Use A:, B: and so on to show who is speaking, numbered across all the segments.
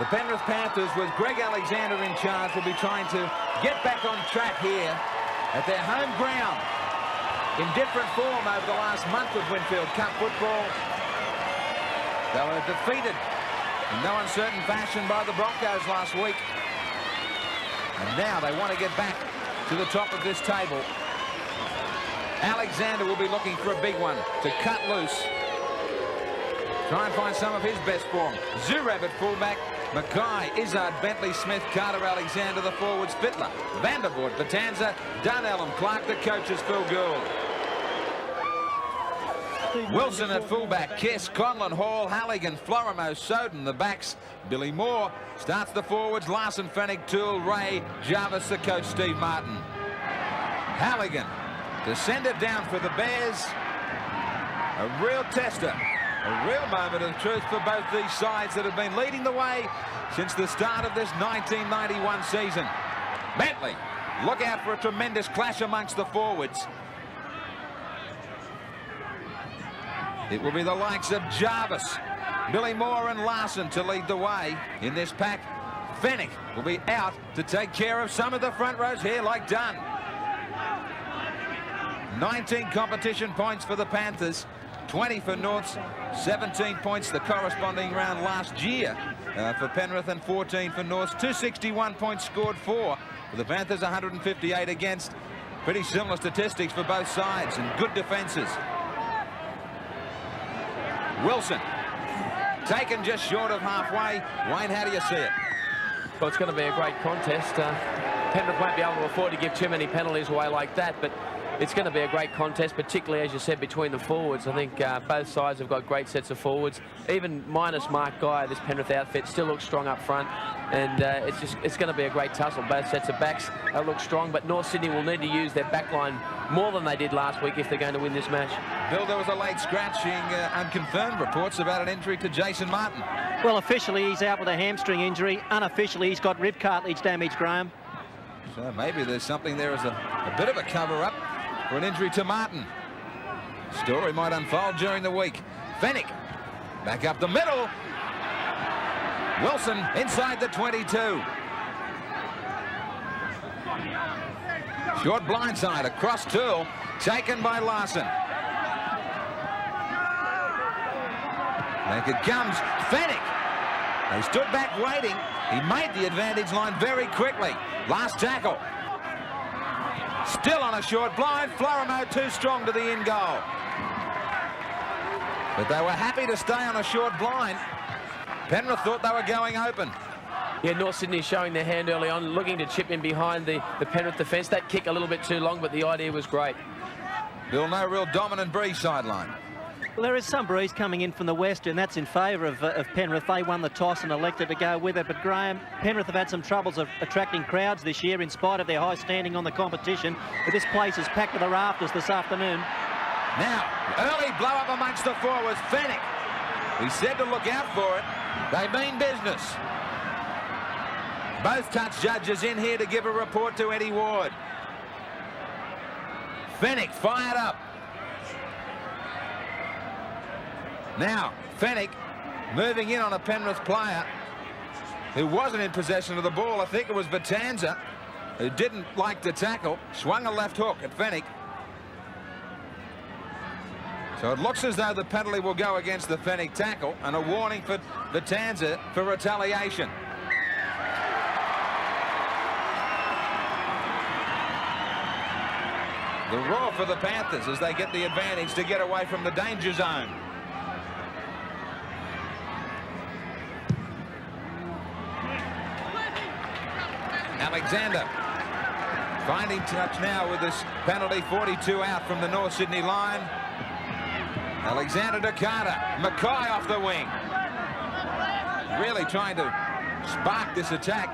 A: The Penrith Panthers, with Greg Alexander in charge, will be trying to get back on track here at their home ground. In different form over the last month of Winfield Cup football. They were defeated in no uncertain fashion by the Broncos last week. And now they want to get back to the top of this table. Alexander will be looking for a big one to cut loose. Try and find some of his best form. Zurab at fullback. Mackay, Izzard, Bentley, Smith, Carter, Alexander, the forwards, Fittler, Vandervoort, Batanza, Dunelm, Clark, the coaches, Phil Gould. Wilson at fullback, Kess, Conlon, Hall, Halligan, Florimo, Soden, the backs, Billy Moore starts the forwards, Larson, Fennick, Toole, Ray, Jarvis, the coach, Steve Martin. Halligan to send it down for the Bears. A real tester. A real moment of truth for both these sides that have been leading the way since the start of this 1991 season. Bentley, look out for a tremendous clash amongst the forwards. It will be the likes of Jarvis, Billy Moore and Larson to lead the way in this pack. Fennick will be out to take care of some of the front rows here like Dunn. 19 competition points for the Panthers. 20 for Norths, 17 points the corresponding round last year for Penrith, and 14 for Norths. 261 points scored for the Panthers, 158 against. Pretty similar statistics for both sides and good defences. Wilson taken just short of halfway. Wayne, how do you see it?
B: Well, it's going to be a great contest. Penrith won't be able to afford to give too many penalties away like that, but it's going to be a great contest, particularly, as you said, between the forwards. I think both sides have got great sets of forwards. Even minus Mark Guy, this Penrith outfit still looks strong up front. And it's going to be a great tussle. Both sets of backs look strong, but North Sydney will need to use their back line more than they did last week if they're going to win this match.
A: Bill, there was a late scratching, unconfirmed reports about an injury to Jason Martin.
C: Well, officially he's out with a hamstring injury. Unofficially he's got rib cartilage damage, Graham.
A: So maybe there's something there as a bit of a cover-up for an injury to Martin. Story might unfold during the week. Fennick back up the middle. Wilson inside the 22. Short blindside across Toole, taken by Larson. Back it comes, Fennick. They stood back waiting. He made the advantage line very quickly. Last tackle. Still on a short blind. Florimo too strong to the in goal. But they were happy to stay on a short blind. Penrith thought they were going open.
B: Yeah, North Sydney showing their hand early on, looking to chip in behind the Penrith defence. That kick a little bit too long, but the idea was great.
A: Bill, no real dominant breeze sideline.
C: Well, there is some breeze coming in from the west, and that's in favour of Penrith. They won the toss and elected to go with it. But, Graham, Penrith have had some troubles of attracting crowds this year in spite of their high standing on the competition. But this place is packed to the rafters this afternoon.
A: Now, early blow up amongst the forwards. Fennick. He said to look out for it. They mean business. Both touch judges in here to give a report to Eddie Ward. Fennick fired up. Now, Fennick moving in on a Penrith player who wasn't in possession of the ball. I think it was Batanza, who didn't like to tackle. Swung a left hook at Fennick. So it looks as though the penalty will go against the Fennick tackle, and a warning for Batanza for retaliation. The roar for the Panthers as they get the advantage to get away from the danger zone. Alexander finding touch now with this penalty. 42 out from the North Sydney line. Alexander to Carter. Mackay off the wing. Really trying to spark this attack.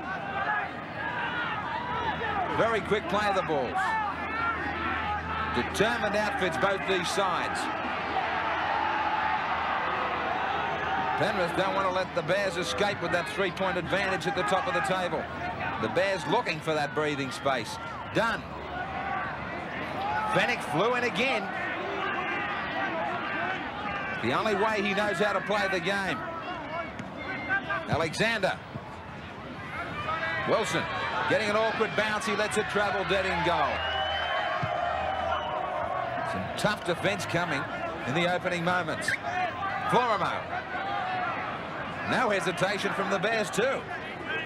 A: Very quick play of the balls. Determined outfits both these sides. Penrith don't want to let the Bears escape with that 3-point advantage at the top of the table. The Bears looking for that breathing space. Done. Fennick flew in again. The only way he knows how to play the game. Alexander Wilson getting an awkward bounce. He lets it travel dead in goal. Some tough defence coming in the opening moments. Florimo. No hesitation from the Bears too.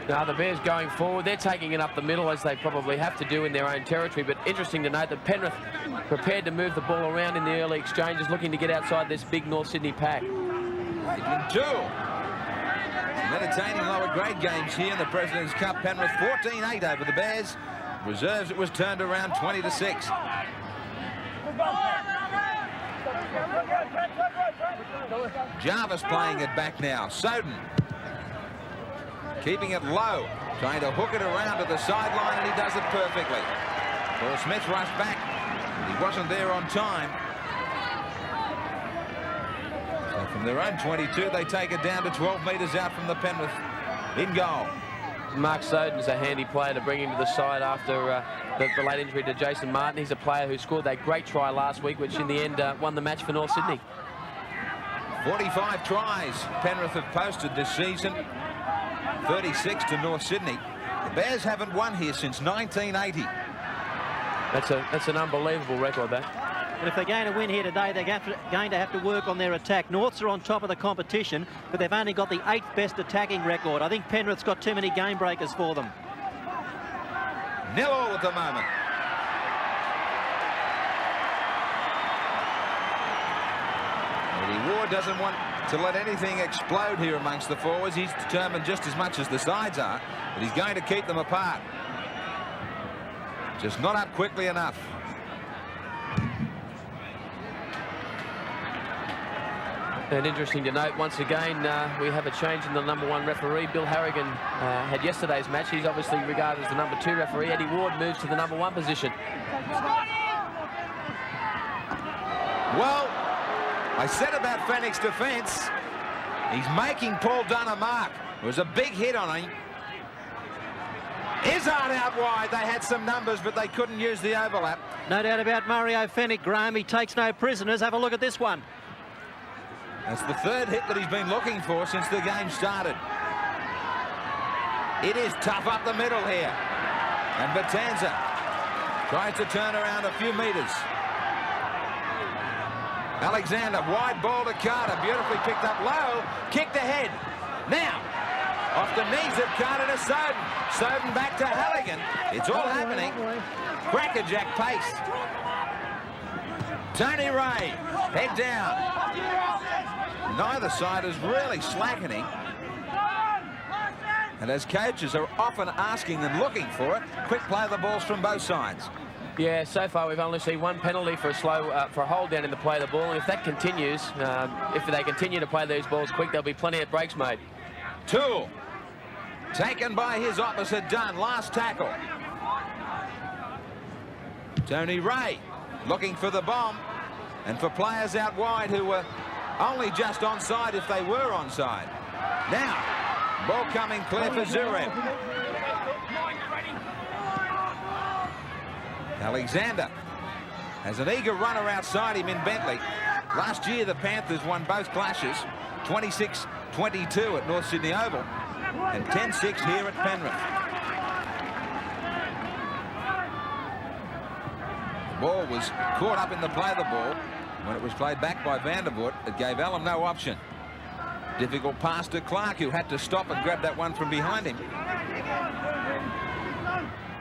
B: Now the Bears going forward, they're taking it up the middle as they probably have to do in their own territory. But interesting to note that Penrith prepared to move the ball around in the early exchanges, looking to get outside this big North Sydney pack.
A: Adrian Toole. Some entertaining lower grade games here in the President's Cup. Penrith 14-8 over the Bears. Reserves, it was turned around 20-6. Jarvis playing it back now. Soden keeping it low, trying to hook it around to the sideline, and he does it perfectly. Paul Smith rushed back, but he wasn't there on time. So from their own 22, they take it down to 12 metres out from the Penrith in goal.
B: Mark Soden's a handy player to bring him to the side after the late injury to Jason Martin. He's a player who scored that great try last week, which in the end won the match for North Sydney.
A: 45 tries Penrith have posted this season, 36 to North Sydney. The Bears haven't won here since 1980.
B: That's an unbelievable record, that.
C: But if they're going to win here today, they're going to have to work on their attack. Norths are on top of the competition, but they've only got the 8th best attacking record. I think Penrith's got too many game breakers for them.
A: 0-0 at the moment. Eddie Ward doesn't want to let anything explode here amongst the forwards. He's determined just as much as the sides are, but he's going to keep them apart. Just not up quickly enough.
B: And interesting to note, once again, we have a change in the #1 referee. Bill Harrigan had yesterday's match. He's obviously regarded as the #2 referee. Eddie Ward moves to the #1 position.
A: Well, I said about Fenwick's defence, he's making Paul Dunn a mark. It was a big hit on him. Izzard out wide. They had some numbers, but they couldn't use the overlap.
C: No doubt about Mario Fenwick, Graham. He takes no prisoners. Have a look at this one.
A: That's the 3rd hit that he's been looking for since the game started. It is tough up the middle here. And Batanza tries to turn around a few metres. Alexander, wide ball to Carter, beautifully picked up low, kicked ahead. Now, off the knees of Carter to Soden. Soden back to Halligan. It's all happening. Crackerjack pace. Tony Ray, head down. Neither side is really slackening. And as coaches are often asking and looking for it, quick play of the balls from both sides.
B: Yeah, so far we've only seen one penalty for a hold down in the play of the ball, and if that continues, if they continue to play these balls quick, there'll be plenty of breaks made.
A: Toole taken by his opposite Dunn. Last tackle. Tony Ray looking for the bomb, and for players out wide who were only just onside if they were onside. Now, ball coming clear for Zureb. Alexander has an eager runner outside him in Bentley. Last year, the Panthers won both clashes, 26-22 at North Sydney Oval and 10-6 here at Penrith. The ball was caught up in the play of the ball. When it was played back by Vandervoort, it gave Allen no option. Difficult pass to Clark, who had to stop and grab that one from behind him.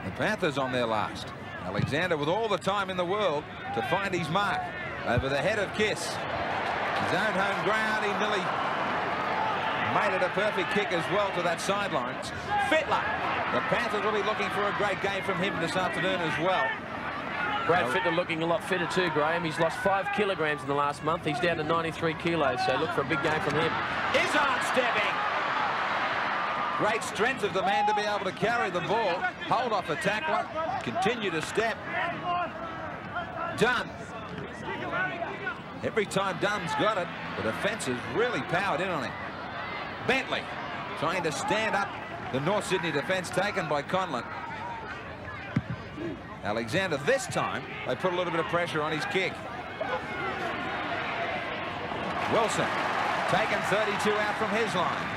A: The Panthers on their last. Alexander with all the time in the world to find his mark over the head of Kiss. His own home ground, he nearly made it a perfect kick as well to that sideline. Fittler. The Panthers will be looking for a great game from him this afternoon as well.
B: Brad Fittler looking a lot fitter too, Graham. He's lost 5 kilograms in the last month. He's down to 93 kilos, so look for a big game from him.
A: Izzard stepping. Great strength of the man to be able to carry the ball, hold off a tackler, continue to step. Dunn. Every time Dunn's got it, the defence has really powered in on him. Bentley trying to stand up the North Sydney defence taken by Conlon. Alexander, this time, they put a little bit of pressure on his kick. Wilson, taken 32 out from his line.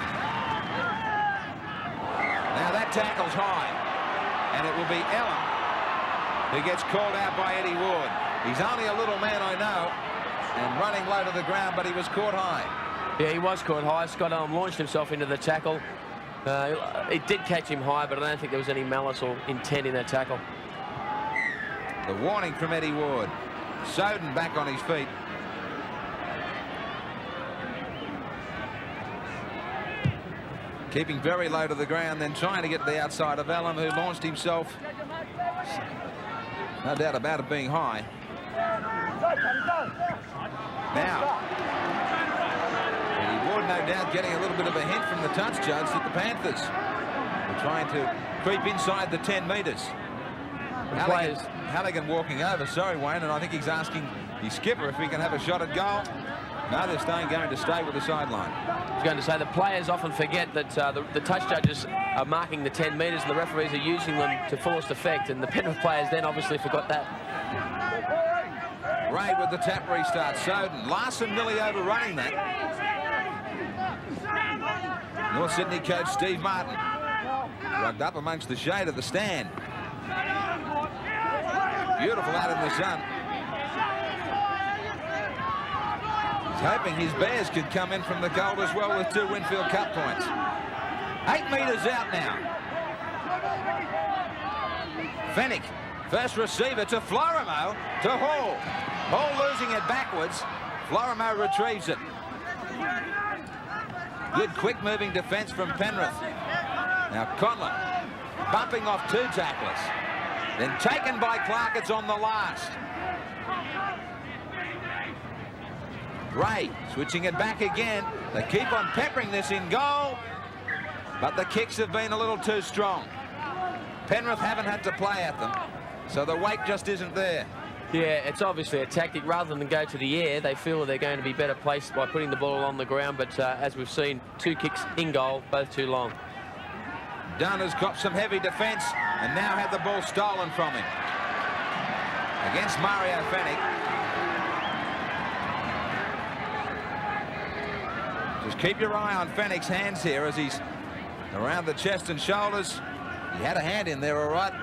A: Now that tackles high. And it will be Ellen who gets called out by Eddie Ward. He's only a little man, I know, and running low to the ground, but he was caught high.
B: Yeah, he was caught high. Scott Ellen launched himself into the tackle. It did catch him high, but I don't think there was any malice or intent in that tackle.
A: The warning from Eddie Ward. Soden back on his feet. Keeping very low to the ground, then trying to get to the outside of Allen, who launched himself. No doubt about it being high. Now, Eddie Ward no doubt getting a little bit of a hint from the touch judge that the Panthers are trying to creep inside the 10 metres. Halligan walking over, sorry Wayne, and I think he's asking his skipper if he can have a shot at goal. No, they're going to stay with the sideline.
B: I was going to say the players often forget that the touch judges are marking the 10 metres and the referees are using them to fullest effect, and the Penrith players then obviously forgot that.
A: Ray with the tap restart. Soden, Larson nearly overrunning that. North Sydney coach Steve Martin rugged up amongst the shade of the stand. Beautiful out in the sun. He's hoping his Bears could come in from the cold as well with 2 Winfield Cup points. 8 metres out now. Fennick, first receiver to Florimo, to Hall. Hall losing it backwards. Florimo retrieves it. Good quick moving defence from Penrith. Now Conlon bumping off 2 tacklers. Then taken by Clark, it's on the last. Ray switching it back again. They keep on peppering this in goal, but the kicks have been a little too strong. Penrith haven't had to play at them, so the weight just isn't there.
B: Yeah, it's obviously a tactic. Rather than go to the air, they feel they're going to be better placed by putting the ball on the ground, but as we've seen, 2 kicks in goal, both too long.
A: Dunn has got some heavy defence and now had the ball stolen from him. Against Mario Fennick. Just keep your eye on Fennick's hands here as he's around the chest and shoulders. He had a hand in there, all right,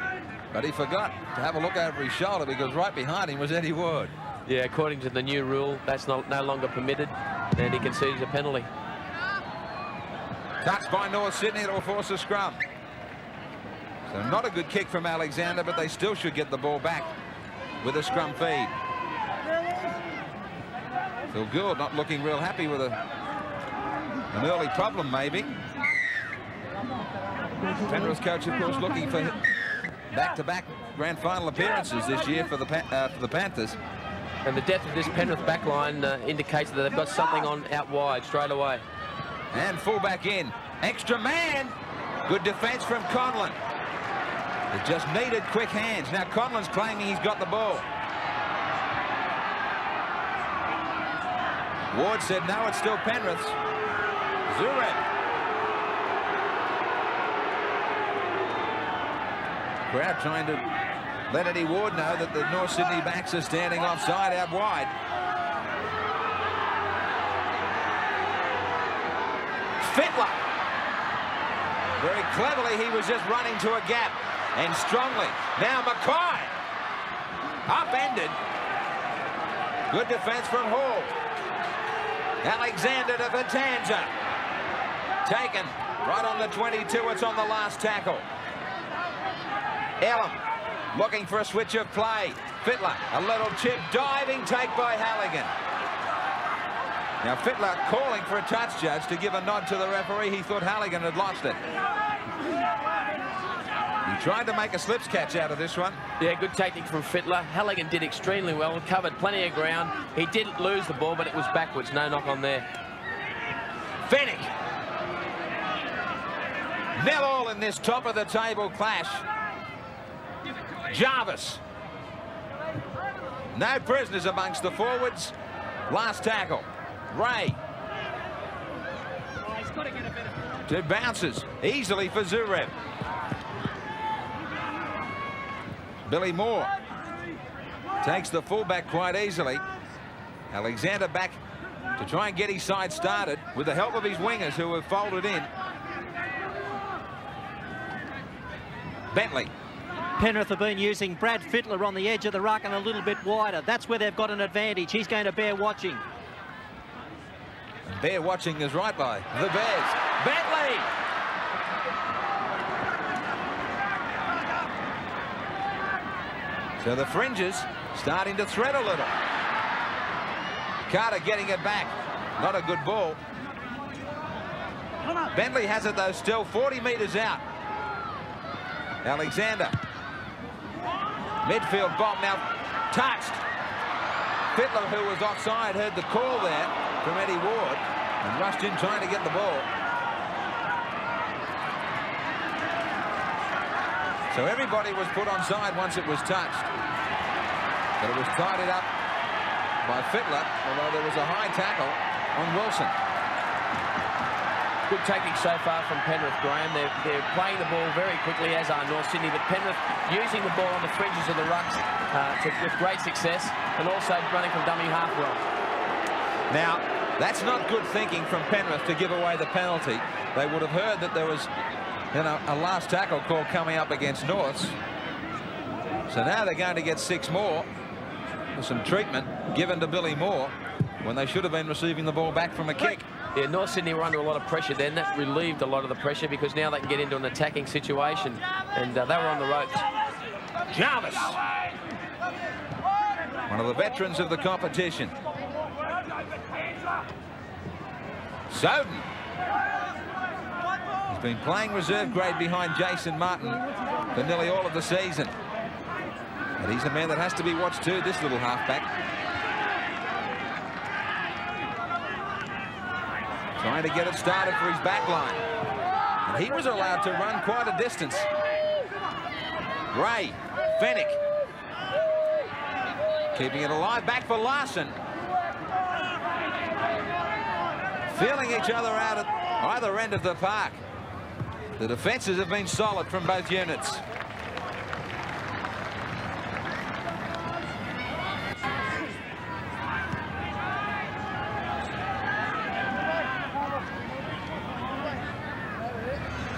A: but he forgot to have a look over his shoulder because right behind him was Eddie Ward.
B: Yeah, according to the new rule, that's no longer permitted, and he concedes a penalty.
A: Touched by North Sydney, it'll force a scrum. So not a good kick from Alexander, but they still should get the ball back with a scrum feed. Phil Gould not looking real happy with an early problem, maybe. Penrith's coach, of course, looking for back-to-back grand final appearances this year for the Panthers.
B: And the depth of this Penrith back line indicates that they've got something on out wide straight away.
A: And fullback in. Extra man. Good defence from Conlon. It just needed quick hands. Now Conlon's claiming he's got the ball. Ward said no, it's still Penrith's. Zureb. Crowd trying to let Eddie Ward know that the North Sydney backs are standing offside out wide. Fittler. Very cleverly, he was just running to a gap. And strongly. Now Mackay. Upended. Good defence from Hall. Alexander to Vitanza. Taken. Right on the 22. It's on the last tackle. Ellum looking for a switch of play. Fittler. A little chip. Diving take by Halligan. Now Fittler calling for a touch judge to give a nod to the referee. He thought Halligan had lost it. He tried to make a slips catch out of this one.
B: Yeah, good tactic from Fittler. Halligan did extremely well, covered plenty of ground. He did lose the ball, but it was backwards. No knock on there.
A: Fennick. 0-0 in this top of the table clash. Jarvis. No prisoners amongst the forwards. Last tackle. Ray. Two bounces easily for Zureb. Billy Moore takes the fullback quite easily. Alexander back to try and get his side started with the help of his wingers who have folded in. Bentley.
C: Penrith have been using Brad Fittler on the edge of the ruck and a little bit wider. That's where they've got an advantage. He's going to bear watching.
A: And bear watching is right by the Bears. Bentley! So the fringes starting to thread a little. Carter getting it back. Not a good ball. Bentley has it though still 40 metres out. Alexander. Midfield bomb now touched. Fittler, who was offside, heard the call there from Eddie Ward and rushed in trying to get the ball. So everybody was put onside once it was touched. But it was tidied up by Fittler, although there was a high tackle on Wilson.
B: Good tactics so far from Penrith, Graham. They're playing the ball very quickly, as are North Sydney, but Penrith using the ball on the fringes of the rucks with great success, and also running from dummy half well.
A: Now, that's not good thinking from Penrith to give away the penalty. They would have heard that there was, you know, a last tackle call coming up against Norths. So now they're going to get 6 more with some treatment given to Billy Moore when they should have been receiving the ball back from a kick.
B: Yeah, North Sydney were under a lot of pressure then. That relieved a lot of the pressure because now they can get into an attacking situation, and they were on the ropes.
A: Jarvis, one of the veterans of the competition. Soden. He's been playing reserve grade behind Jason Martin for nearly all of the season. But he's a man that has to be watched too, this little halfback. Trying to get it started for his back line. And he was allowed to run quite a distance. Ray, Fennick. Keeping it alive, back for Larson. Feeling each other out at either end of the park. The defences have been solid from both units.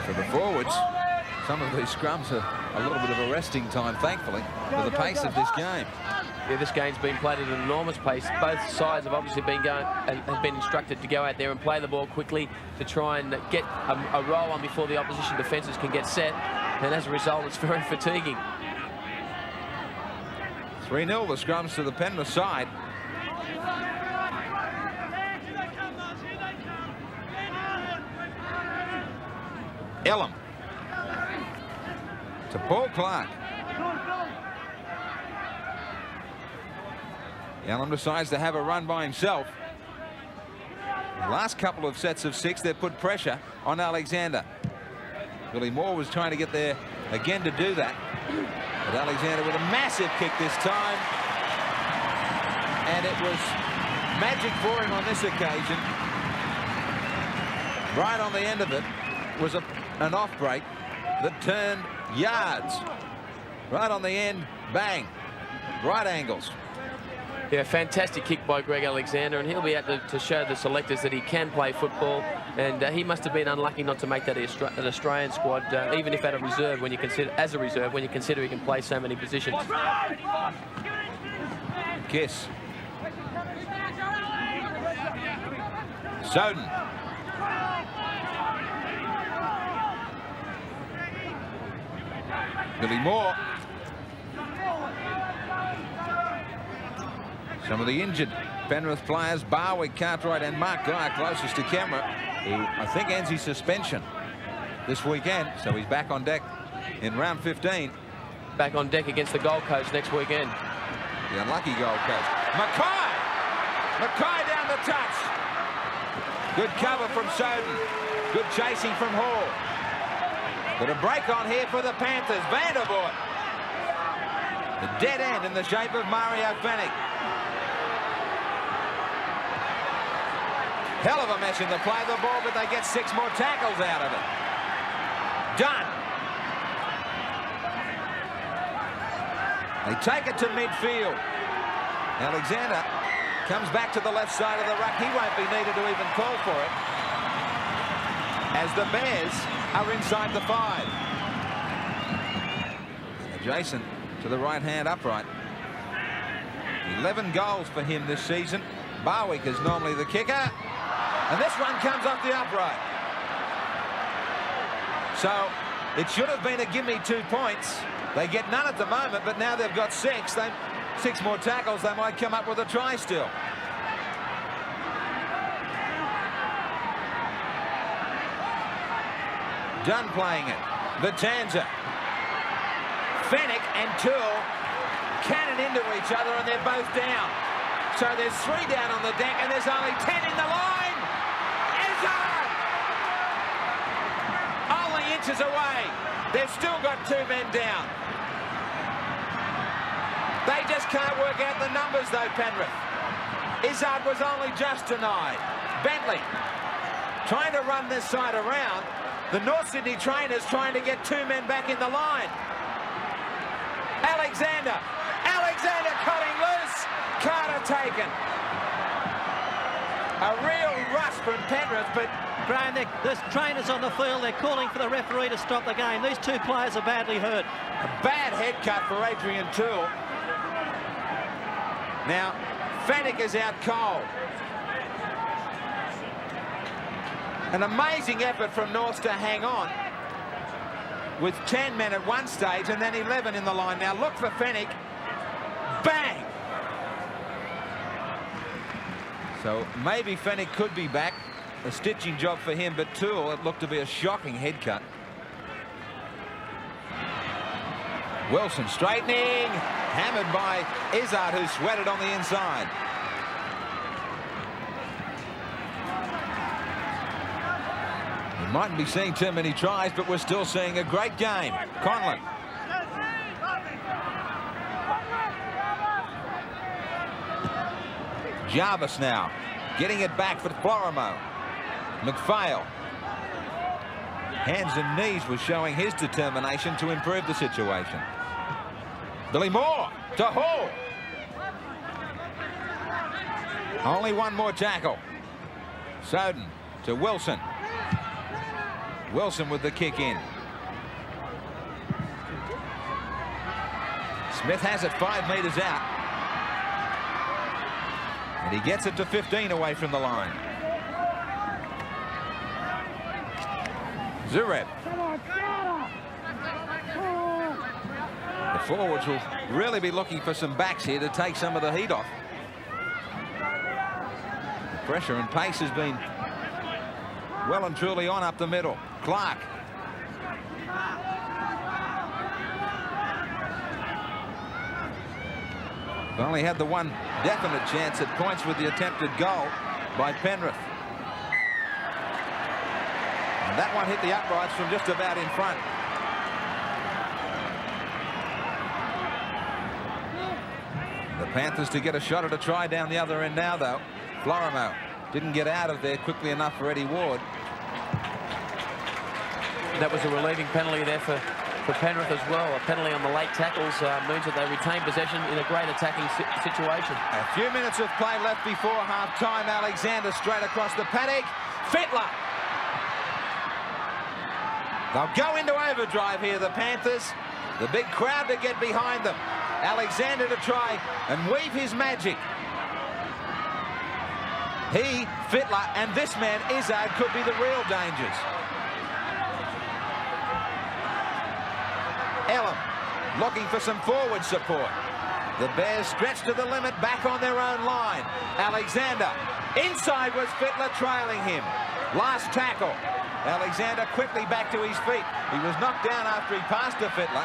A: For the forwards, some of these scrums are a little bit of a resting time, thankfully, for the pace of this game.
B: Yeah, this game's been played at an enormous pace. Both sides have obviously been have been instructed to go out there and play the ball quickly to try and get a roll on before the opposition defences can get set. And as a result, it's very fatiguing.
A: 3-0 the scrums to the Penrith side. Elam to Paul Clark. Elam decides to have a run by himself. The last couple of sets of 6, they put pressure on Alexander. Billy Moore was trying to get there again to do that. But Alexander with a massive kick this time. And it was magic for him on this occasion. Right on the end of it was an off break that turned yards. Right on the end, bang, right angles.
B: Yeah, fantastic kick by Greg Alexander, and he'll be able to show the selectors that he can play football, and he must have been unlucky not to make that an Australian squad, even if at a reserve, when you consider he can play so many positions.
A: Kiss. Soden. Billy Moore. Some of the injured Penrith players, Barwick, Cartwright and Mark Guy closest to camera, who I think ends his suspension this weekend, so he's back on deck in round 15.
B: Back on deck against the Gold Coast next weekend.
A: The unlucky Gold Coast. Mackay! Mackay down the touch. Good cover from Soden. Good chasing from Hall. But a break on here for the Panthers. Vandervoort. The dead end in the shape of Mario Fennick. Hell of a mess in the play of the ball, but they get 6 more tackles out of it. Done. They take it to midfield. Alexander comes back to the left side of the ruck. He won't be needed to even call for it, as the Bears are inside the 5. adjacent to the right-hand upright. 11 goals for him this season. Barwick is normally the kicker, and this one comes off the upright. So it should have been a gimme 2 points. They get none at the moment, but now they've got 6. 6 more tackles, they might come up with a try still. Dunn playing it. Vitanza. Fennick and Toole cannon into each other, and they're both down. So there's 3 down on the deck, and there's only 10 in the line. Izzard! Only inches away. They've still got 2 men down. They just can't work out the numbers, though, Penrith. Izzard was only just denied. Bentley trying to run this side around. The North Sydney trainers trying to get 2 men back in the line. Alexander cutting loose. Carter taken. A real rush from Penrith, but
C: Graham, there's trainers on the field. They're calling for the referee to stop the game. These 2 players are badly hurt.
A: a bad head cut for Adrian Toole. Now, Fennick is out cold. An amazing effort from North to hang on with 10 men at one stage and then 11 in the line. Now look for Fennick. Bang! So maybe Fennick could be back. A stitching job for him, but Toole, it looked to be a shocking head cut. Wilson straightening, hammered by Izzard, who sweated on the inside. We mightn't be seeing too many tries, but we're still seeing a great game. Conlon. Jarvis now getting it back for Florimo. McPhail. Hands and knees was showing his determination to improve the situation. Billy Moore to Hall. Only one more tackle. Soden to Wilson. Wilson with the kick in. Smith has it 5 meters out. And he gets it to 15 away from the line. Zureb. The forwards will really be looking for some backs here to take some of the heat off. The pressure and pace has been well and truly on up the middle. Clark. They've only had the one definite chance at points with the attempted goal by Penrith. And that one hit the uprights from just about in front. The Panthers to get a shot at a try down the other end now, though. Florimo didn't get out of there quickly enough for Eddie Ward.
B: That was a relieving penalty there for Penrith as well. A penalty on the late tackles means that they retain possession in a great attacking situation.
A: A few minutes of play left before half-time. Alexander straight across the paddock. Fittler. They'll go into overdrive here, the Panthers. The big crowd to get behind them. Alexander to try and weave his magic. He, Fittler, and this man, Izzard, could be the real dangers. Elam looking for some forward support. The Bears stretched to the limit, back on their own line. Alexander. Inside was Fittler trailing him. Last tackle. Alexander quickly back to his feet. He was knocked down after he passed to Fittler.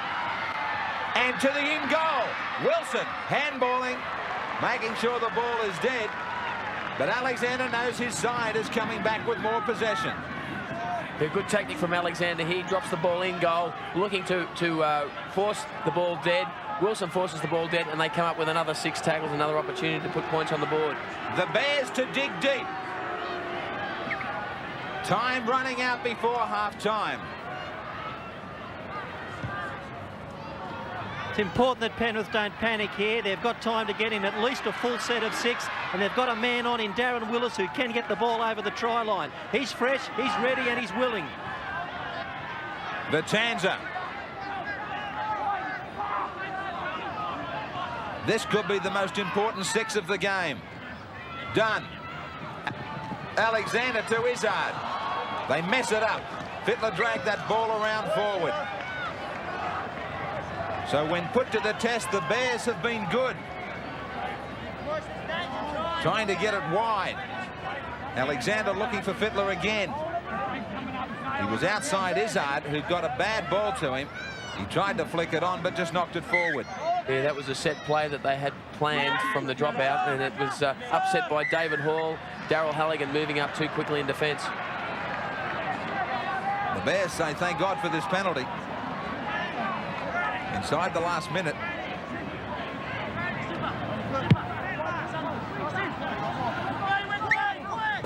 A: And to the in goal. Wilson handballing, making sure the ball is dead. But Alexander knows his side is coming back with more possession.
B: A good technique from Alexander here. Drops the ball in goal, looking to force the ball dead. Wilson forces the ball dead, and they come up with another 6 tackles, another opportunity to put points on the board. The
A: Bears to dig deep. Time running out before half-time.
C: It's important that Penrith don't panic here. They've got time to get him at least a full set of 6, and they've got a man on in Darren Willis who can get the ball over the try line. He's fresh, he's ready, and he's willing.
A: Vitanza. This could be the most important 6 of the game. Dunn. Alexander to Izzard. They mess it up. Fittler dragged that ball around forward. So when put to the test, the Bears have been good. Trying to get it wide. Alexander looking for Fittler again. He was outside Izzard, who got a bad ball to him. He tried to flick it on, but just knocked it forward.
B: Yeah, that was a set play that they had planned from the dropout, and it was upset by David Hall. Darryl Halligan moving up too quickly in defence.
A: The Bears say thank God for this penalty. Inside the last minute.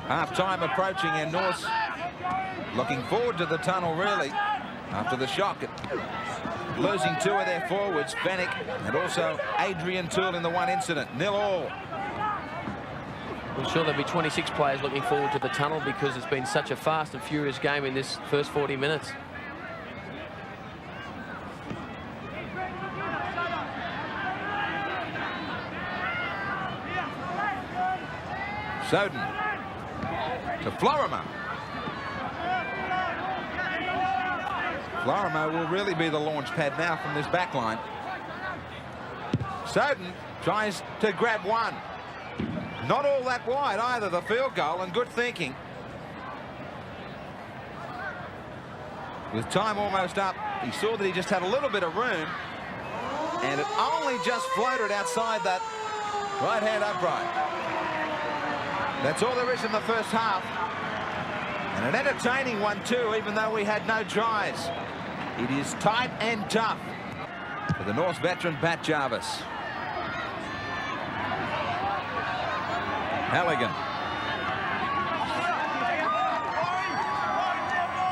A: Half-time approaching, and North looking forward to the tunnel, really, after the shock. Losing 2 of their forwards, Fennick and also Adrian Toole in the one incident. 0-0.
B: I'm sure there'll be 26 players looking forward to the tunnel because it's been such a fast and furious game in this first 40 minutes.
A: Soden to Florimo. Florimo will really be the launch pad now from this back line. Soden tries to grab one. Not all that wide either, the field goal, and good thinking. With time almost up, he saw that he just had a little bit of room, and it only just floated outside that right-hand upright. That's all there is in the first half. And an entertaining one too, even though we had no tries. It is tight and tough for the North veteran Pat Jarvis. Halligan.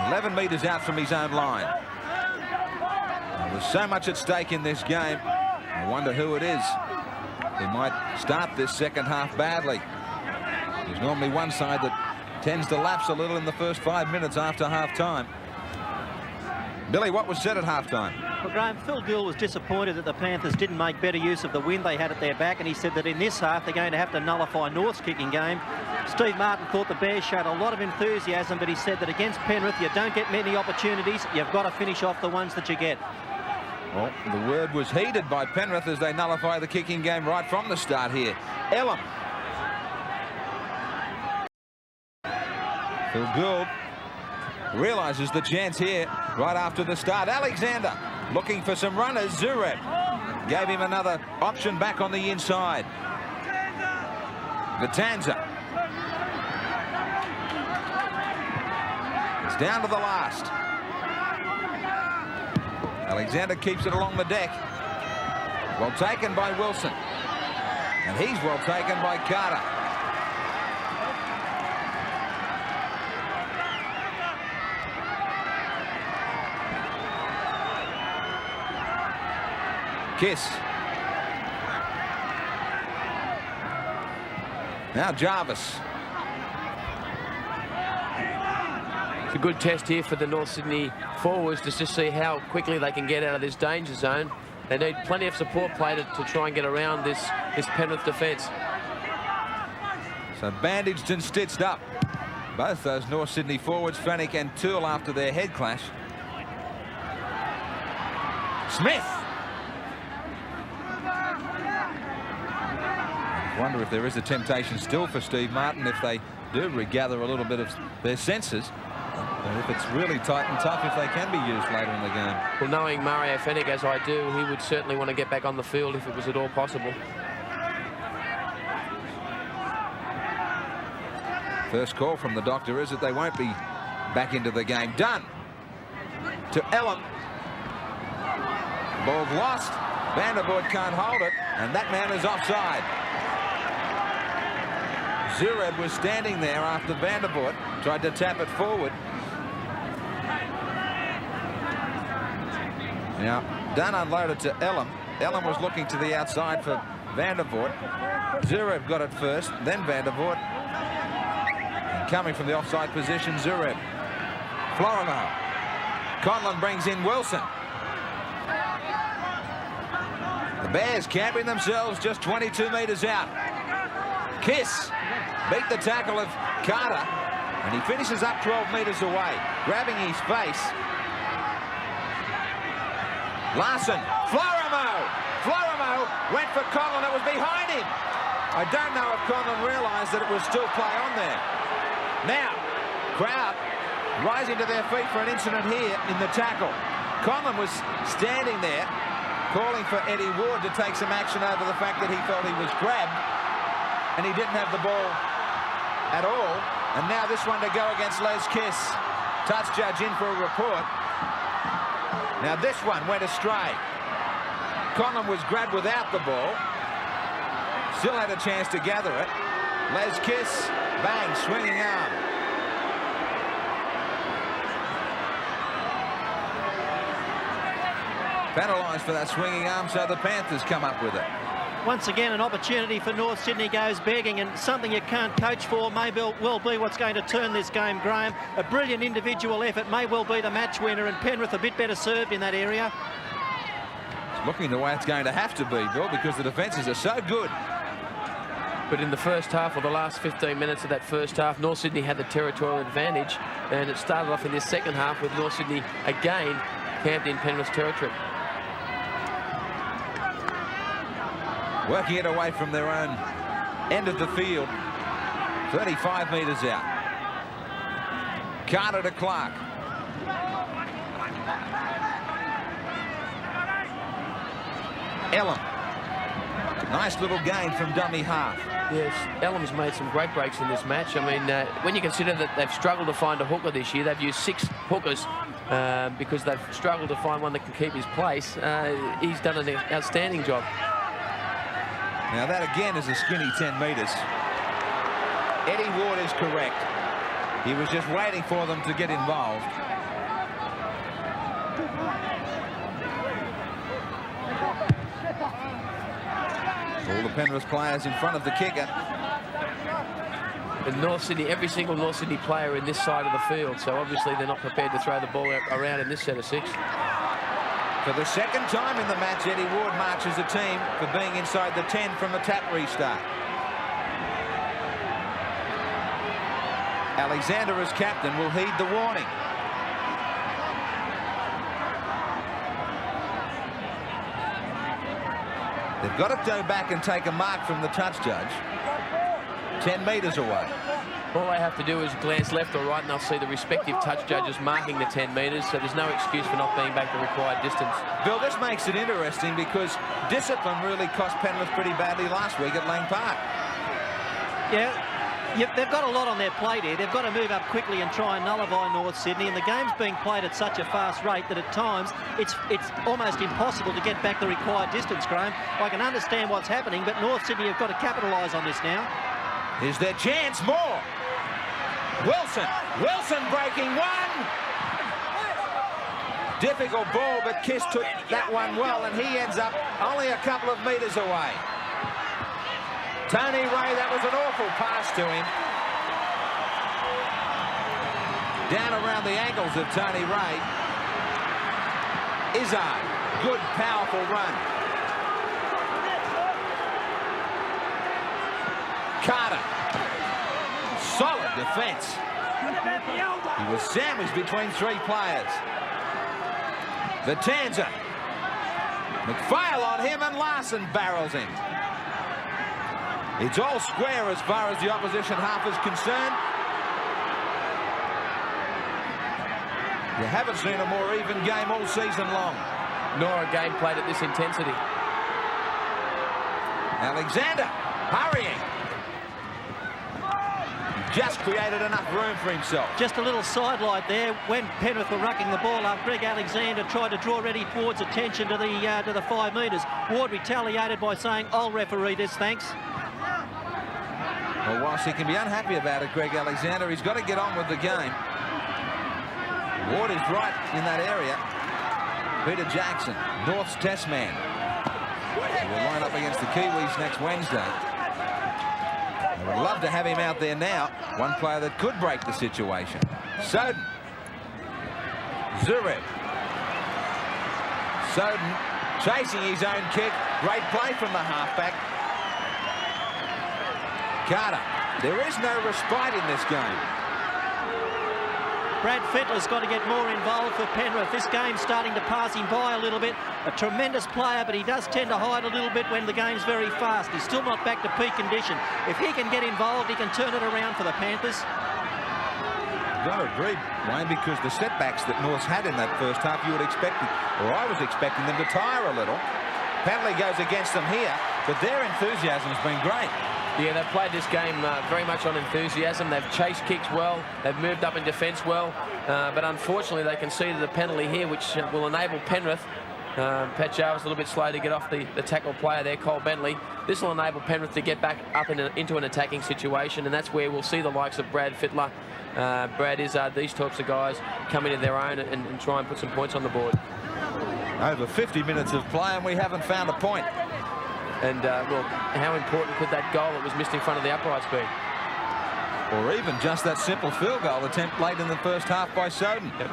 A: 11 metres out from his own line. There was so much at stake in this game. I wonder who it is who might start this second half badly. There's normally one side that tends to lapse a little in the first 5 minutes after half-time. Billy, what was said at half-time?
C: Well, Graham, Phil Gill was disappointed that the Panthers didn't make better use of the wind they had at their back, and he said that in this half they're going to have to nullify North's kicking game. Steve Martin thought the Bears showed a lot of enthusiasm, but he said that against Penrith you don't get many opportunities. You've got to finish off the ones that you get.
A: Well, the word was heeded by Penrith as they nullify the kicking game right from the start here. Elam. Phil Gould realises the chance here right after the start. Alexander looking for some runners. Zureb gave him another option back on the inside. Vitanza. It's down to the last. Alexander keeps it along the deck. Well taken by Wilson. And he's well taken by Carter. Kiss. Now Jarvis.
B: It's a good test here for the North Sydney forwards to just see how quickly they can get out of this danger zone. They need plenty of support play to try and get around this Penrith defence.
A: So bandaged and stitched up. Both those North Sydney forwards, Fennick and Toole, after their head clash. Smith. Wonder if there is a temptation still for Steve Martin if they do regather a little bit of their senses. And if it's really tight and tough, if they can be used later in the game.
B: Well, knowing Mario Fennick as I do, he would certainly want to get back on the field if it was at all possible.
A: First call from the doctor is that they won't be back into the game. Dunn to Elam. Ball lost. Vandervoort can't hold it, and that man is offside. Zureb was standing there after Vandervoort tried to tap it forward. Now, Dunn unloaded to Elam. Elam was looking to the outside for Vandervoort. Zureb got it first, then Vandervoort. And coming from the offside position, Zureb. Florimo. Conlon brings in Wilson. The Bears camping themselves just 22 metres out. Kiss beat the tackle of Carter, and he finishes up 12 metres away, grabbing his face. Larson, Florimo went for Conlon. It was behind him. I don't know if Conlon realised that it was still play on there. Now, crowd rising to their feet for an incident here in the tackle. Conlon was standing there calling for Eddie Ward to take some action over the fact that he felt he was grabbed and he didn't have the ball at all. And now this one to go against Les Kiss. Touch judge in for a report. Now this one went astray. Conlon was grabbed without the ball. Still had a chance to gather it. Les Kiss, bang, swinging arm. Penalised for that swinging arm, so the Panthers come up with it.
C: Once again, an opportunity for North Sydney goes begging, and something you can't coach for may well be what's going to turn this game, Graham. A brilliant individual effort may well be the match winner, and Penrith a bit better served in that area.
A: It's looking the way it's going to have to be, Bill, because the defences are so good.
B: But in the first half, or the last 15 minutes of that first half, North Sydney had the territorial advantage, and it started off in this second half with North Sydney again camped in Penrith's territory.
A: Working it away from their own end of the field. 35 metres out. Carter to Clark. Elam. Nice little gain from dummy half.
B: Yes, Elam's made some great breaks in this match. I mean, when you consider that they've struggled to find a hooker this year, they've used 6 hookers because they've struggled to find one that can keep his place. He's done an outstanding job.
A: Now that again is a skinny 10 metres. Eddie Ward is correct. He was just waiting for them to get involved. All the Penrith players in front of the kicker.
B: And North Sydney, every single North Sydney player in this side of the field, so obviously they're not prepared to throw the ball around in this set of 6.
A: For the second time in the match, Eddie Ward marches the team for being inside the 10 from a tap restart. Alexander as captain will heed the warning. They've got to go back and take a mark from the touch judge. 10 metres away.
B: All they have to do is glance left or right, and they'll see the respective touch judges marking the 10 metres, so there's no excuse for not being back the required distance.
A: Bill, this makes it interesting because discipline really cost Penrith pretty badly last week at Lang Park.
C: Yeah, they've got a lot on their plate here. They've got to move up quickly and try and nullify North Sydney, and the game's being played at such a fast rate that at times it's almost impossible to get back the required distance, Graham. I can understand what's happening, but North Sydney have got to capitalise on this now.
A: Is their chance? More. Wilson breaking one. Difficult ball, but Kiss took that one well, and he ends up only a couple of metres away. Tony Ray, that was an awful pass to him. Down around the ankles of Tony Ray. Izzard, good, powerful run. Carter, solid defence. He was sandwiched between 3 players. Vitanza, McPhail on him, and Larson barrels him. It's all square as far as the opposition half is concerned. You haven't seen a more even game all season long.
B: Nor a game played at this intensity.
A: Alexander hurrying. Just created enough room for himself.
C: Just a little sidelight there when Penrith were rucking the ball up. Greg Alexander tried to draw Eddie Ward's attention to the 5 metres. Ward retaliated by saying, "I'll referee this, thanks."
A: Well, whilst he can be unhappy about it, Greg Alexander, he's got to get on with the game. Ward is right in that area. Peter Jackson, North's test man. He'll line up against the Kiwis next Wednesday. I would love to have him out there now. One player that could break the situation. Soden. Zureb. Soden chasing his own kick. Great play from the halfback. Carter. There is no respite in this game.
C: Brad Fittler's got to get more involved for Penrith. This game's starting to pass him by a little bit. A tremendous player, but he does tend to hide a little bit when the game's very fast. He's still not back to peak condition. If he can get involved, he can turn it around for the Panthers.
A: You've got to agree, Wayne, because the setbacks that North's had in that first half, you would expect, or I was expecting them to tire a little. Penalty goes against them here, but their enthusiasm's been great.
B: Yeah, they've played this game very much on enthusiasm. They've chased kicks well. They've moved up in defence well. But unfortunately, they conceded a penalty here, which will enable Penrith. Pat Jarvis a little bit slow to get off the tackle player there, Cole Bentley. This will enable Penrith to get back up into an attacking situation, and that's where we'll see the likes of Brad Fittler, Brad Izzard, these types of guys come into their own and try and put some points on the board.
A: Over 50 minutes of play, and we haven't found a point.
B: And, well, how important could that goal that was missed in front of the uprights be?
A: Or even just that simple field goal attempt late in the first half by Soden.
B: Yep.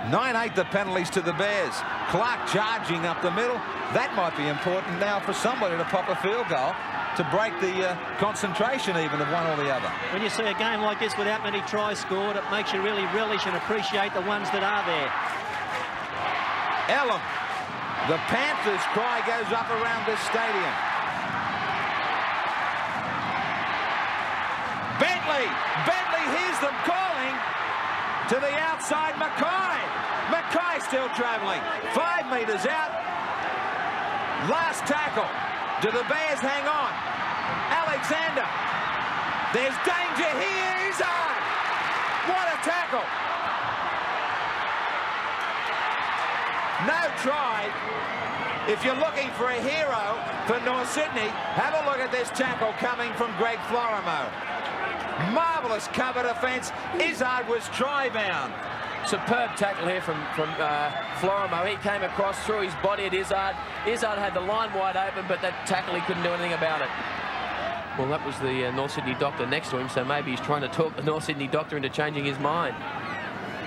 A: 9-8 the penalties to the Bears. Clark charging up the middle. That might be important now for somebody to pop a field goal to break the concentration even of one or the other.
C: When you see a game like this without many tries scored, it makes you really relish and appreciate the ones that are there.
A: Ellum. The Panthers' cry goes up around this stadium. Bentley hears them calling. To the outside, Mackay still travelling. 5 metres out. Last tackle. Do the Bears hang on? Alexander. There's danger here. Izzard. What a tackle. No try. If you're looking for a hero for North Sydney, have a look at this tackle coming from Greg Florimo. Marvellous cover defence. Izzard was try-bound.
B: Superb tackle here from Florimo. He came across, threw his body at Izzard. Izzard had the line wide open, but that tackle, he couldn't do anything about it. Well, that was the North Sydney doctor next to him, so maybe he's trying to talk the North Sydney doctor into changing his mind.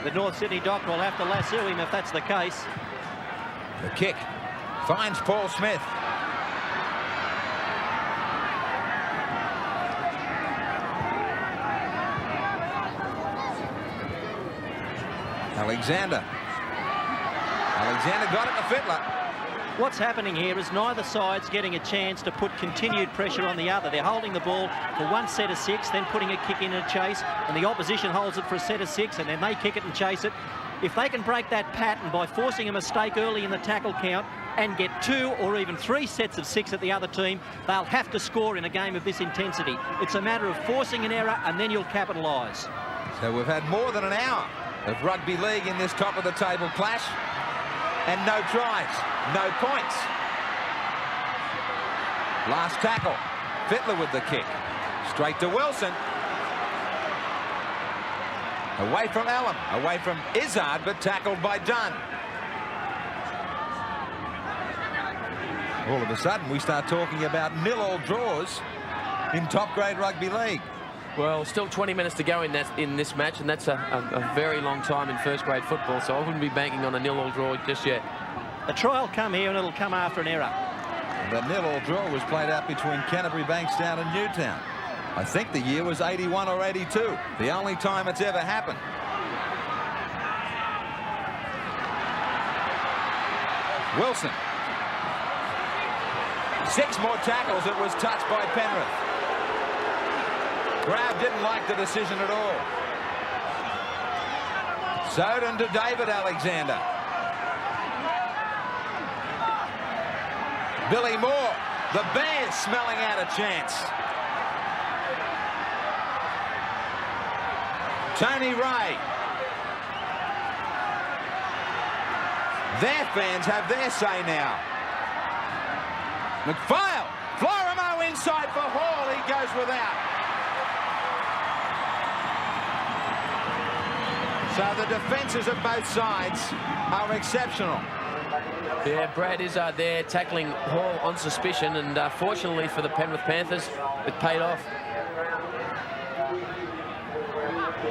C: The North Sydney doctor will have to lasso him if that's the case.
A: The kick finds Paul Smith. Alexander got it to Fittler.
C: What's happening here is neither side's getting a chance to put continued pressure on the other. They're holding the ball for one set of 6, then putting a kick in and a chase, and the opposition holds it for a set of 6, and then they kick it and chase it. If they can break that pattern by forcing a mistake early in the tackle count and get 2 or even 3 sets of 6 at the other team, they'll have to score in a game of this intensity. It's a matter of forcing an error and then you'll capitalise.
A: So we've had more than an hour of rugby league in this top-of-the-table clash, and no tries, no points. Last tackle, Fittler with the kick. Straight to Wilson. Away from Ellum, away from Izzard, but tackled by Dunn. All of a sudden, we start talking about 0-0 draws in top-grade rugby league.
B: Well, still 20 minutes to go in this match, and that's a very long time in first-grade football, so I wouldn't be banking on a 0-0 draw just yet.
C: A try will come here, and it'll come after an error.
A: And the 0-0 draw was played out between Canterbury, Bankstown and Newtown. I think the year was 81 or 82, the only time it's ever happened. Wilson. 6 more tackles. It was touched by Penrith. Grab didn't like the decision at all. Soden to David Alexander. Billy Moore. The Bears smelling out a chance. Tony Ray. Their fans have their say now. McPhail. Florimo inside for Hall. He goes without. So the defences of both sides are exceptional.
B: Yeah, Brad Izzard there tackling Hall on suspicion, and fortunately for the Penrith Panthers, it paid off.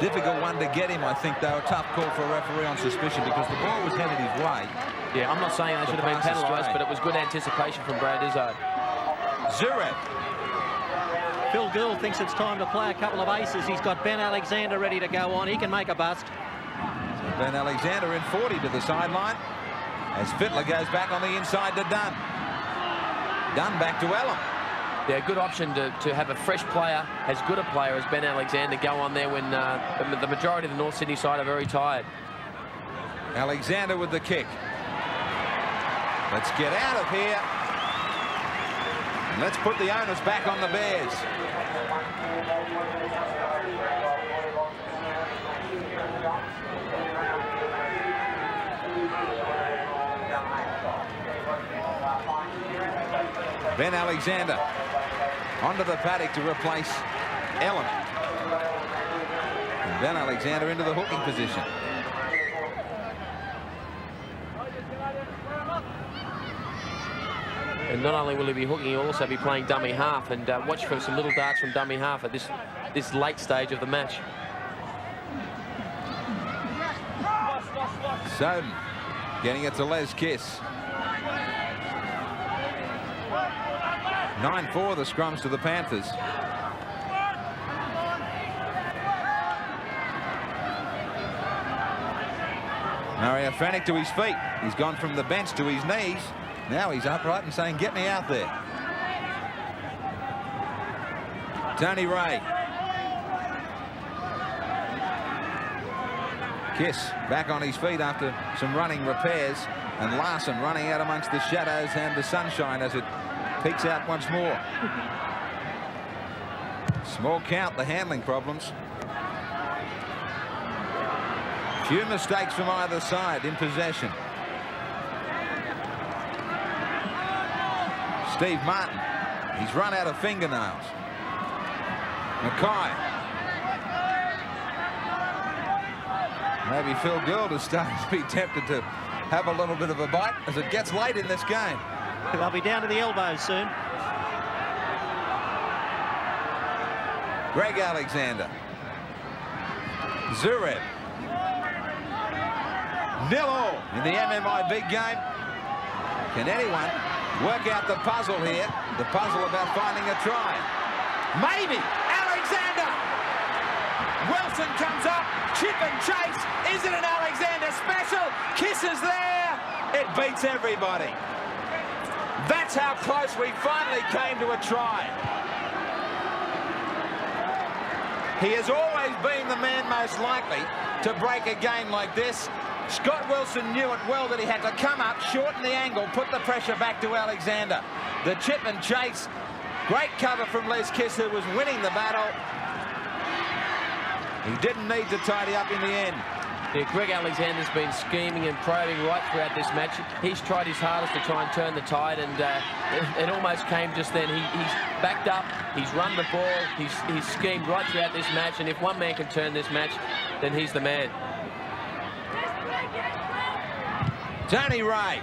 A: difficult one to get him, I think, though. A tough call for a referee on suspicion because the ball was headed his way.
B: Yeah, I'm not saying they should have been penalised, but it was good anticipation from Brad Izzard.
A: Zureb.
C: Phil Gould thinks it's time to play a couple of aces. He's got Ben Alexander ready to go on. He can make a bust.
A: So Ben Alexander in 40 to the sideline as Fittler goes back on the inside to Dunn. Dunn back to Ellum.
B: Yeah, good option to have a fresh player, as good a player as Ben Alexander, go on there when the majority of the North Sydney side are very tired.
A: Alexander with the kick. Let's get out of here. And let's put the onus back on the Bears. Ben Alexander onto the paddock to replace Ellum. And Ben Alexander into the hooking position.
B: And not only will he be hooking, he'll also be playing dummy half. And watch for some little darts from dummy half at this late stage of the match.
A: Soden getting it to Les Kiss. 9-4 the scrums to the Panthers. Mario Frantic to his feet. He's gone from the bench to his knees. Now he's upright and saying, get me out there. Tony Ray. Kiss back on his feet after some running repairs. And Larson running out amongst the shadows and the sunshine as it peeks out once more. Small count, the handling problems. Few mistakes from either side in possession. Steve Martin, he's run out of fingernails. Mackay. Maybe Phil Gould is starting to be tempted to have a little bit of a bite as it gets late in this game.
C: They'll be down to the elbows soon.
A: Greg Alexander. Zureb. 0-0 in the MMI big game. Can anyone work out the puzzle here? The puzzle about finding a try. Maybe. Alexander. Wilson comes up. Chip and chase. Is it an Alexander special? Kisses there. It beats everybody. That's how close we finally came to a try. He has always been the man most likely to break a game like this. Scott Wilson knew it well that he had to come up, shorten the angle, put the pressure back to Alexander. The chip and chase. Great cover from Les Kiss, who was winning the battle. He didn't need to tidy up in the end.
B: Yeah, Greg Alexander's been scheming and probing right throughout this match. He's tried his hardest to try and turn the tide, and it almost came just then. He's backed up, he's run the ball, he's schemed right throughout this match, and if one man can turn this match, then he's the man.
A: Tony Ray,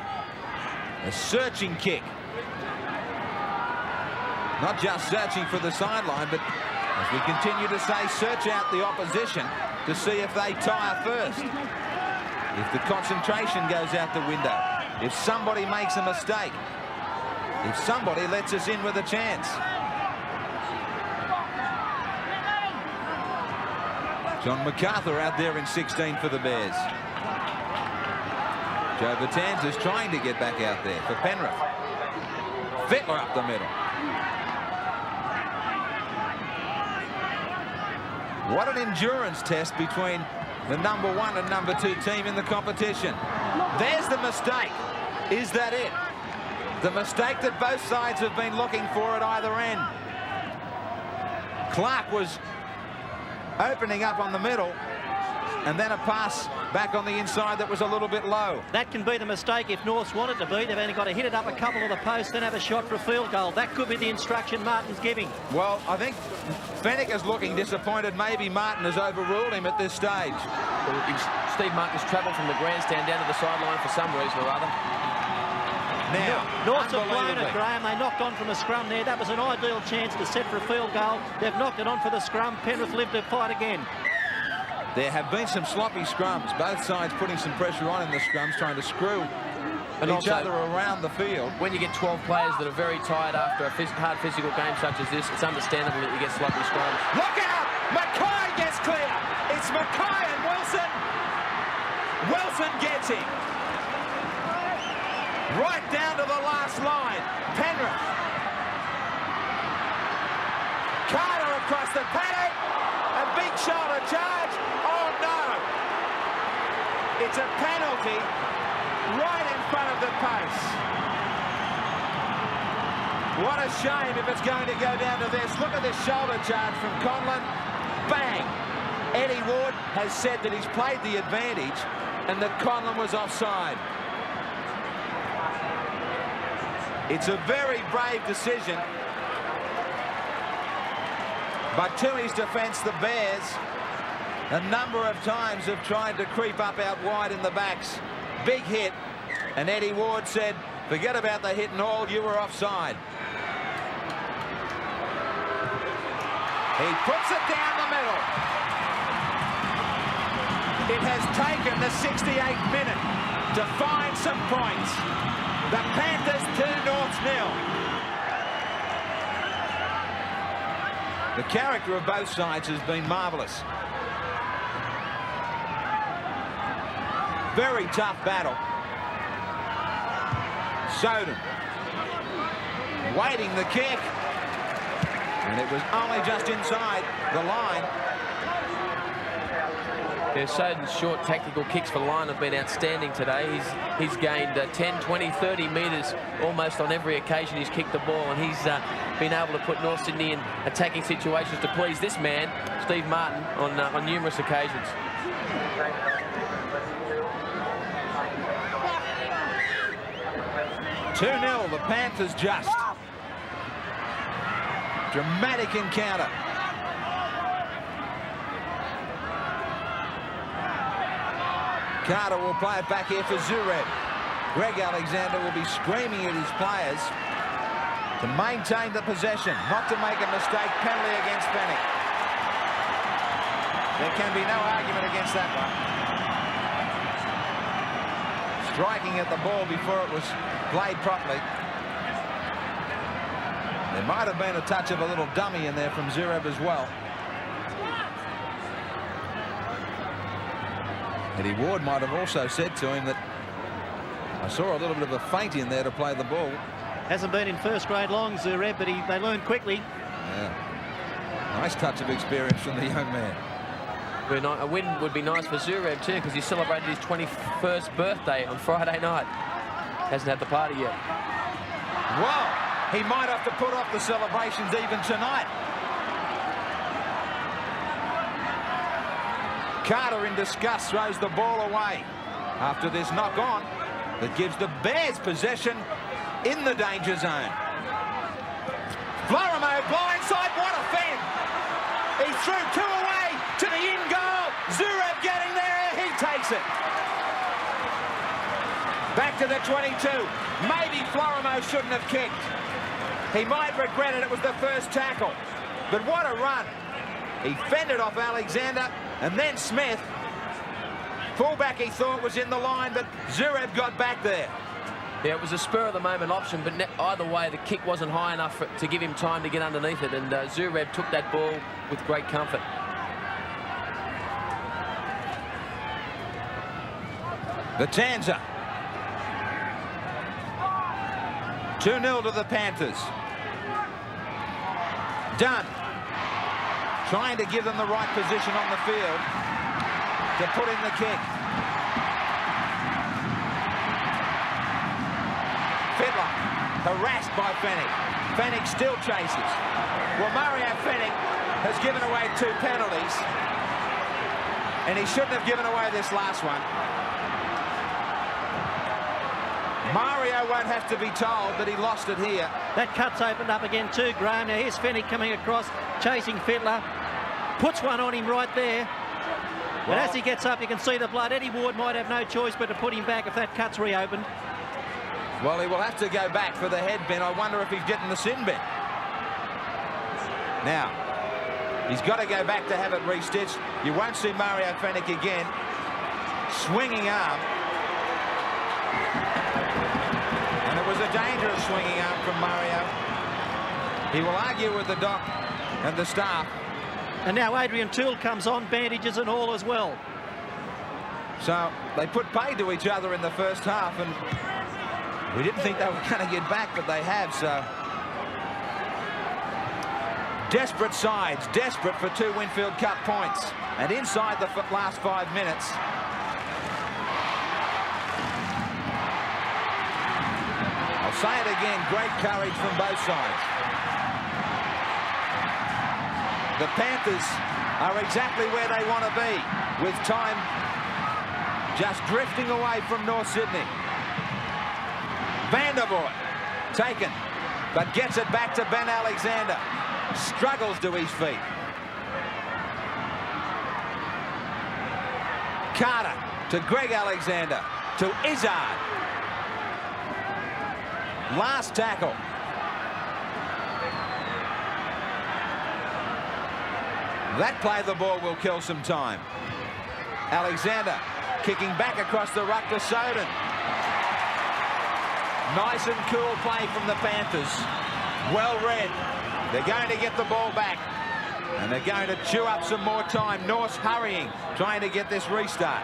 A: a searching kick. Not just searching for the sideline, but as we continue to say, search out the opposition to see if they tire first. If the concentration goes out the window, if somebody makes a mistake, if somebody lets us in with a chance. John MacArthur out there in 16 for the Bears. Joe Bertanz's trying to get back out there for Penrith. Fittler up the middle. What an endurance test between the #1 and #2 team in the competition. There's the mistake. Is that it? The mistake that both sides have been looking for at either end. Clark was opening up on the middle, and then a pass back on the inside that was a little bit low.
C: That can be the mistake if Norths want it to be. They've only got to hit it up a couple of the posts, then have a shot for a field goal. That could be the instruction Martin's giving.
A: Well, I think Fennick is looking disappointed. Maybe Martin has overruled him at this stage.
B: Well, Steve Martin's travelled from the grandstand down to the sideline for some reason or other.
A: Now,
C: Norths have blown it, Graham. They knocked on from the scrum there. That was an ideal chance to set for a field goal. They've knocked it on for the scrum. Penrith lived to fight again.
A: There have been some sloppy scrums. Both sides putting some pressure on in the scrums, trying to screw each other around the field.
B: When you get 12 players that are very tired after a hard physical game such as this, it's understandable that you get sloppy scrums.
A: Look out! Mackay gets clear. It's Mackay and Wilson. Wilson gets him. Right down to the last line. Penrith. Carter across the paddock. A big shoulder charge. Oh no! It's a penalty right in front of the post. What a shame if it's going to go down to this. Look at this shoulder charge from Conlon. Bang! Eddie Ward has said that he's played the advantage and that Conlon was offside. It's a very brave decision. But to his defence, the Bears a number of times have tried to creep up out wide in the backs. Big hit, and Eddie Ward said, forget about the hit and all, you were offside. He puts it down the middle. It has taken the 68th minute to find some points. The Panthers 2, Norths 0. The character of both sides has been marvellous. Very tough battle. Soden waiting the kick, and it was only just inside the line.
B: Yeah, Soden's short tactical kicks for the line have been outstanding today. He's gained 10, 20, 30 metres almost on every occasion he's kicked the ball, and he's been able to put North Sydney in attacking situations to please this man, Steve Martin, on numerous occasions.
A: (2-0) the Panthers just. Dramatic encounter. Carter will play it back here for Zureb. Greg Alexander will be screaming at his players to maintain the possession, not to make a mistake. Penalty against Fennick. There can be no argument against that one. Striking at the ball before it was played properly. There might have been a touch of a little dummy in there from Zureb as well. Eddie Ward might have also said to him that I saw a little bit of a feint in there to play the ball.
C: Hasn't been in first grade long, Zureb, but they learn quickly.
A: Yeah. Nice touch of experience from the young man.
B: A win would be nice for Zureb too, because he celebrated his 21st birthday on Friday night. Hasn't had the party yet.
A: Well, he might have to put off the celebrations even tonight. Carter in disgust throws the ball away after this knock on that gives the Bears possession in the danger zone. Florimo blindside, what a fend! He threw two away to the in goal. Zureb getting there, he takes it. Back to the 22. Maybe Florimo shouldn't have kicked. He might regret it, it was the first tackle. But what a run. He fended off Alexander, and then Smith. Fullback he thought was in the line, but Zureb got back there.
B: Yeah, it was a spur-of-the-moment option, but either way, the kick wasn't high enough to give him time to get underneath it, and Zureb took that ball with great comfort.
A: The Tanza. 2-0 to the Panthers. Dunn trying to give them the right position on the field to put in the kick. Fittler harassed by Fennick. Fennick still chases. Well, Mario Fennick has given away 2 penalties, and he shouldn't have given away this last one. Mario won't have to be told that he lost it here.
C: That cut's opened up again too, Graham. Now here's Fennick coming across, chasing Fittler. Puts one on him right there. But as he gets up, you can see the blood. Eddie Ward might have no choice but to put him back if that cut's reopened.
A: Well, he will have to go back for the head bin. I wonder if he's getting the sin bin. Now, He's got to go back to have it restitched. You won't see Mario Fenech again. Swinging arm. And it was a dangerous swinging arm from Mario. He will argue with the doc and the staff.
C: And now Adrian Toole comes on, bandages and all as well.
A: So they put paid to each other in the first half, and we didn't think they were going to get back, but they have. So desperate sides, desperate for 2 Winfield Cup points, and inside the last 5 minutes. I'll say it again, great courage from both sides. The Panthers are exactly where they want to be, with time just drifting away from North Sydney. Vandervoort taken, but gets it back to Ben Alexander. Struggles to his feet. Carter to Greg Alexander, to Izzard. Last tackle. That play of the ball will kill some time. Alexander kicking back across the ruck to Soden. Nice and cool play from the Panthers. Well read. They're going to get the ball back, and they're going to chew up some more time. North's hurrying, trying to get this restart.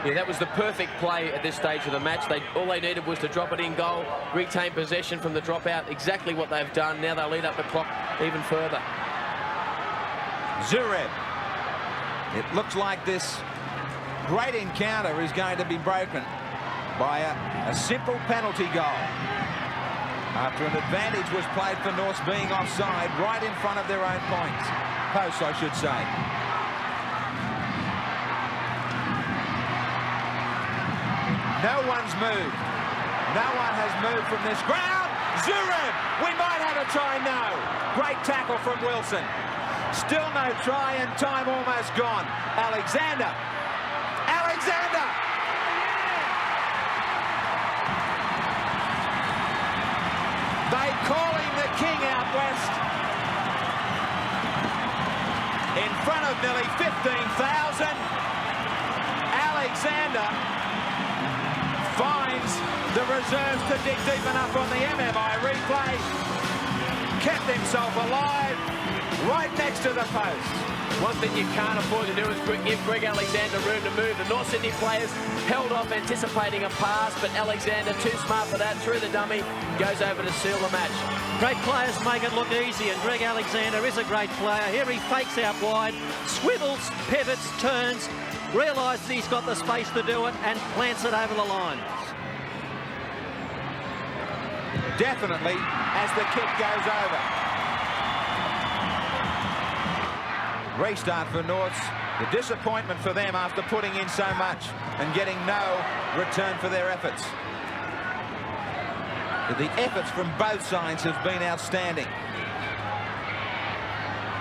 B: Yeah, that was the perfect play at this stage of the match. All they needed was to drop it in goal, retain possession from the dropout. Exactly what they've done. Now they'll lead up the clock even further.
A: Zureb. It looks like this great encounter is going to be broken by a simple penalty goal. After an advantage was played for Norths being offside right in front of their own points. Posts, I should say. No one's moved. No one has moved from this ground. Zureb, we might have a try now. Great tackle from Wilson. Still no try, and time almost gone. Alexander. Alexander! They call him the king out west. In front of nearly 15,000. Alexander finds the reserves to dig deep enough on the MMI replay. Kept himself alive right next to the post.
B: One thing you can't afford to do is give Greg Alexander room to move. The North Sydney players held off anticipating a pass, but Alexander, too smart for that, through the dummy, goes over to seal the match.
C: Great players make it look easy, and Greg Alexander is a great player. Here he fakes out wide, swivels, pivots, turns, realises he's got the space to do it, and plants it over the line.
A: Definitely as the kick goes over. Restart for Norths. The disappointment for them after putting in so much and getting no return for their efforts. The efforts from both sides have been outstanding.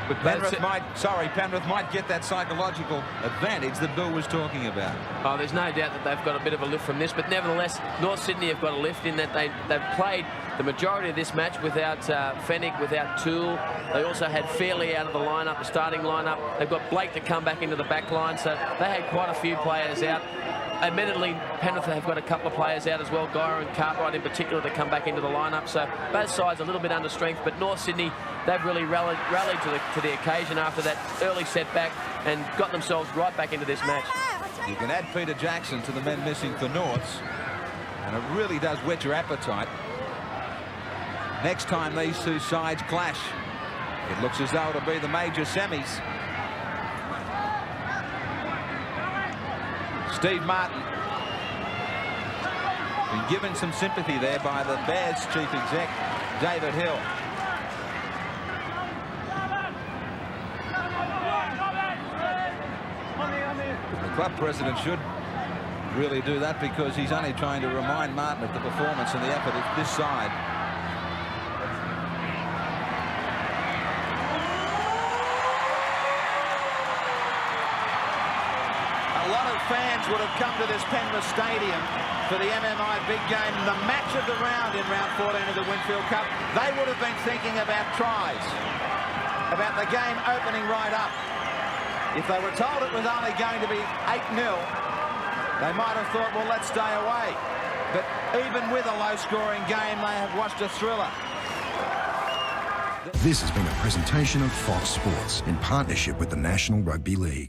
A: But Penrith might get that psychological advantage that Bill was talking about.
B: Oh, there's no doubt that they've got a bit of a lift from this, but nevertheless, North Sydney have got a lift in that they've played the majority of this match without Fenech, without Toole. They also had Fairley out of the lineup, the starting lineup. They've got Blake to come back into the back line, so they had quite a few players out. Admittedly, Penrith have got a couple of players out as well, Guyer and Cartwright in particular, to come back into the lineup. So both sides a little bit under strength, but North Sydney, they've really rallied to the occasion after that early setback and got themselves right back into this match.
A: You can add Peter Jackson to the men missing for Norths, and it really does whet your appetite. Next time these two sides clash, it looks as though it'll be the major semis. Steve Martin, been given some sympathy there by the Bears chief exec, David Hill. The club president should really do that, because he's only trying to remind Martin of the performance and the effort of this side. A lot of fans would have come to this Penrith Stadium for the MMI big game, the match of the round in round 14 of the Winfield Cup. They would have been thinking about tries. about the game opening right up. If they were told it was only going to be 8-0, they might have thought, well, let's stay away. But even with a low-scoring game, they have watched a thriller.
D: This has been a presentation of Fox Sports in partnership with the National Rugby League.